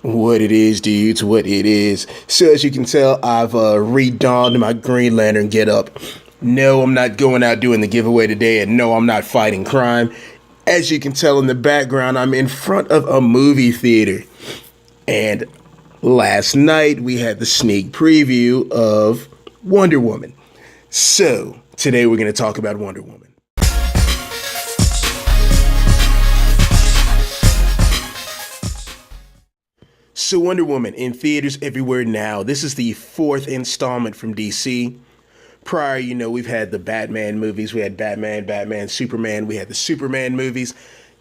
What it is, dudes, what it is. So as you can tell, I've redonned my Green Lantern getup. No, I'm not going out doing the giveaway today, and no, I'm not fighting crime. As you can tell in the background, I'm in front of a movie theater. And last night, we had the sneak preview of Wonder Woman. So, today we're going to talk about Wonder Woman. So Wonder Woman in theaters everywhere now. This is the fourth installment from DC. Prior, we've had the Batman movies. We had Batman, Superman. We had the Superman movies.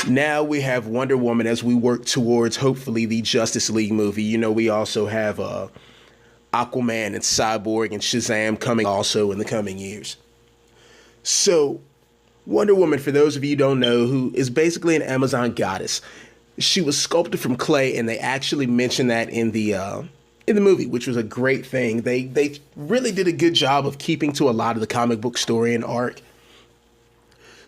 Now we have Wonder Woman as we work towards, hopefully, the Justice League movie. We also have Aquaman and Cyborg and Shazam coming also in the coming years. So Wonder Woman, for those of you who don't know, who is basically an Amazon goddess. She was sculpted from clay, and they actually mentioned that in the movie, which was a great thing. They really did a good job of keeping to a lot of the comic book story and arc.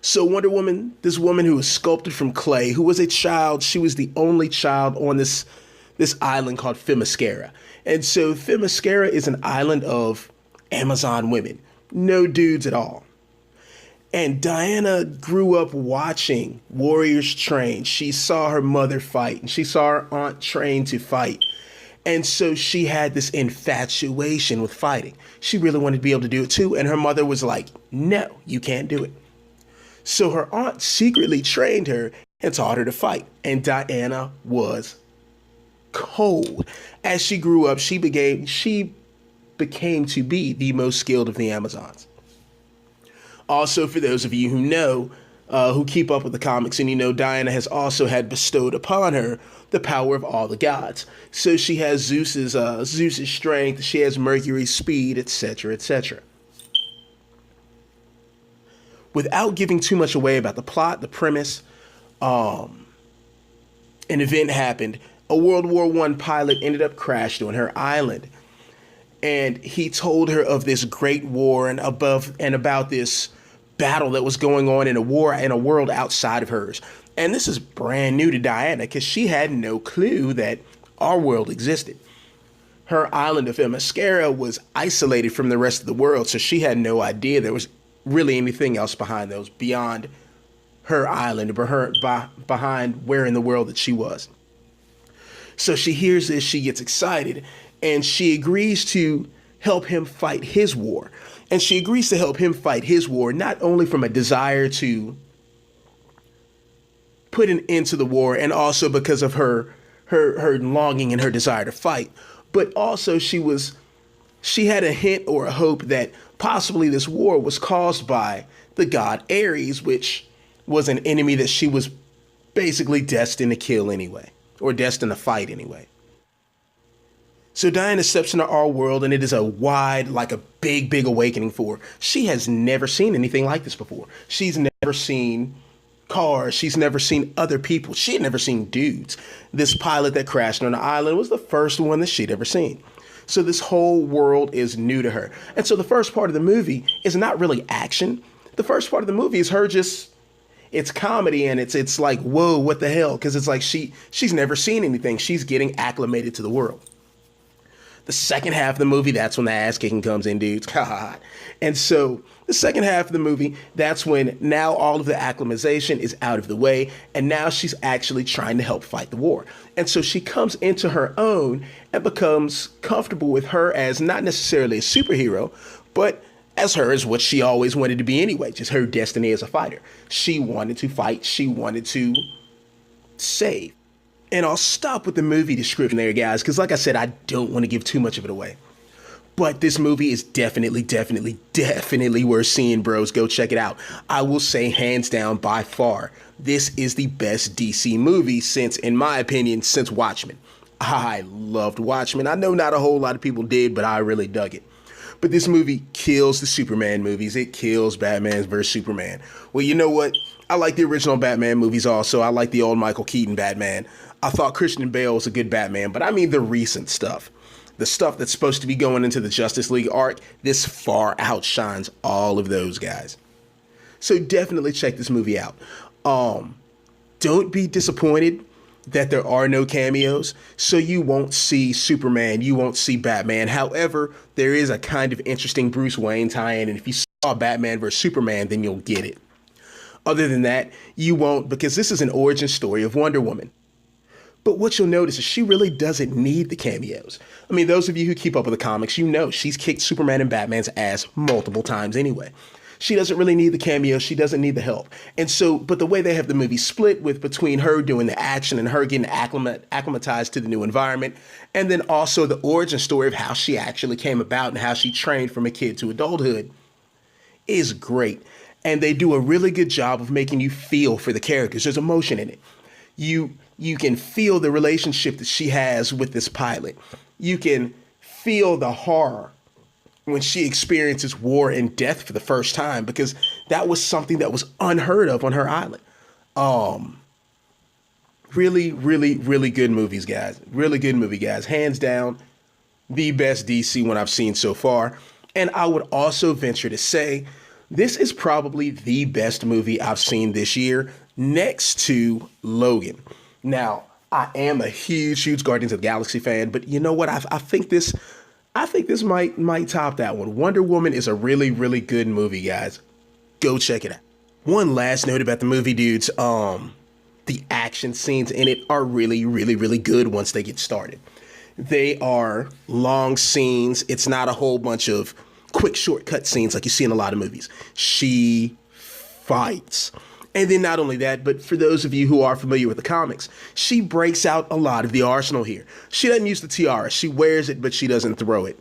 So Wonder Woman, this woman who was sculpted from clay, who was a child, she was the only child on this island called Themyscira. And so Themyscira is an island of Amazon women, no dudes at all. And Diana grew up watching warriors train. She saw her mother fight, and she saw her aunt train to fight. And so she had this infatuation with fighting. She really wanted to be able to do it too. And her mother was like, no, you can't do it. So her aunt secretly trained her and taught her to fight. And Diana was cold. As she grew up, she became to be the most skilled of the Amazons. Also, for those of you who know, who keep up with the comics, and Diana has also had bestowed upon her the power of all the gods. So she has Zeus's strength, she has Mercury's speed, etc., etc. Without giving too much away about the plot, the premise, an event happened. A World War I pilot ended up crashed on her island. And he told her of this great war and about this battle that was going on in a world outside of hers. And this is brand new to Diana because she had no clue that our world existed. Her island of Themyscira was isolated from the rest of the world, so she had no idea there was really anything else behind those, beyond her island, or behind where in the world that she was. So she hears this, she gets excited, and she agrees to help him fight his war. And she agrees to help him fight his war, not only from a desire to put an end to the war, and also because of her longing and her desire to fight, but also she had a hint or a hope that possibly this war was caused by the god Ares, which was an enemy that she was basically destined to kill anyway, or destined to fight anyway. So Diana steps into our world, and it is a wide, like a big awakening for her. She has never seen anything like this before. She's never seen cars. She's never seen other people. She had never seen dudes. This pilot that crashed on the island was the first one that she'd ever seen. So this whole world is new to her. And so the first part of the movie is not really action. The first part of the movie is her it's comedy, and it's like, whoa, what the hell? Because it's like she's never seen anything. She's getting acclimated to the world. The second half of the movie, that's when the ass kicking comes in, dudes. And so the second half of the movie, that's when now all of the acclimatization is out of the way, and now she's actually trying to help fight the war. And so she comes into her own and becomes comfortable with her as not necessarily a superhero, but as what she always wanted to be anyway, just her destiny as a fighter. She wanted to fight. She wanted to save. And I'll stop with the movie description there, guys, because like I said, I don't want to give too much of it away. But this movie is definitely worth seeing, bros. Go check it out. I will say, hands down, by far, this is the best DC movie in my opinion, since Watchmen. I loved Watchmen. I know not a whole lot of people did, but I really dug it. But this movie kills the Superman movies. It kills Batman vs. Superman. Well, you know what? I like the original Batman movies also. I like the old Michael Keaton Batman. I thought Christian Bale was a good Batman, but I mean the recent stuff. The stuff that's supposed to be going into the Justice League arc, this far outshines all of those guys. So definitely check this movie out. Don't be disappointed. that there are no cameos, so you won't see Superman, you won't see Batman. However, there is a kind of interesting Bruce Wayne tie-in, and if you saw Batman versus Superman, then you'll get it. Other than that, you won't, because this is an origin story of Wonder Woman. But what you'll notice is she really doesn't need the cameos. I mean, those of you who keep up with the comics, you know she's kicked Superman and Batman's ass multiple times anyway. She doesn't really need the cameos. She doesn't need the help. And so, but the way they have the movie split with between her doing the action and her getting acclimatized to the new environment, and then also the origin story of how she actually came about and how she trained from a kid to adulthood is great. And they do a really good job of making you feel for the characters. There's emotion in it. You can feel the relationship that she has with this pilot. You can feel the horror when she experiences war and death for the first time, because that was something that was unheard of on her island. Really, really, really good movies, guys. Really good movie, guys. Hands down, the best DC one I've seen so far. And I would also venture to say this is probably the best movie I've seen this year, next to Logan. Now, I am a huge Guardians of the Galaxy fan, but you know what? I think this might top that one. Wonder Woman is a really, really good movie, guys. Go check it out. One last note about the movie, dudes. The action scenes in it are really, really, really good once they get started. They are long scenes. It's not a whole bunch of quick shortcut scenes like you see in a lot of movies. She fights. And then not only that, but for those of you who are familiar with the comics, she breaks out a lot of the arsenal here. She doesn't use the tiara. She wears it, but she doesn't throw it.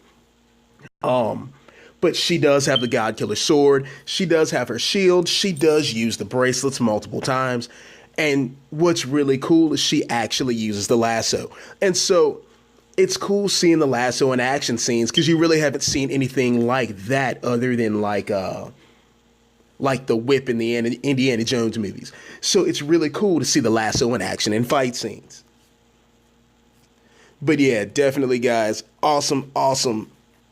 But she does have the God Killer sword. She does have her shield. She does use the bracelets multiple times. And what's really cool is she actually uses the lasso. And so it's cool seeing the lasso in action scenes, because you really haven't seen anything like that other than like the whip in the Indiana Jones movies. So it's really cool to see the lasso in action in fight scenes. But yeah, definitely, guys, awesome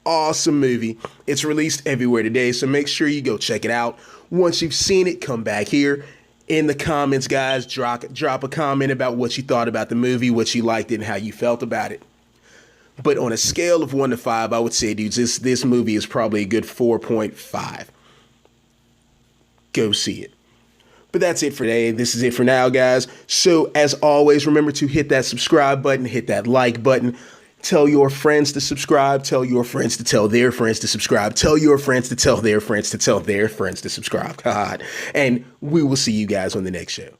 movie. It's released everywhere today, so make sure you go check it out. Once you've seen it, come back here in the comments, guys. Drop a comment about what you thought about the movie, what you liked it, and how you felt about it. But on a scale of 1 to 5, I would say, dudes, this movie is probably a good 4.5. Go see it. But that's it for today. This is it for now, guys. So as always, remember to hit that subscribe button, hit that like button. Tell your friends to subscribe. Tell your friends to tell their friends to subscribe. Tell your friends to tell their friends to tell their friends to subscribe. God. And we will see you guys on the next show.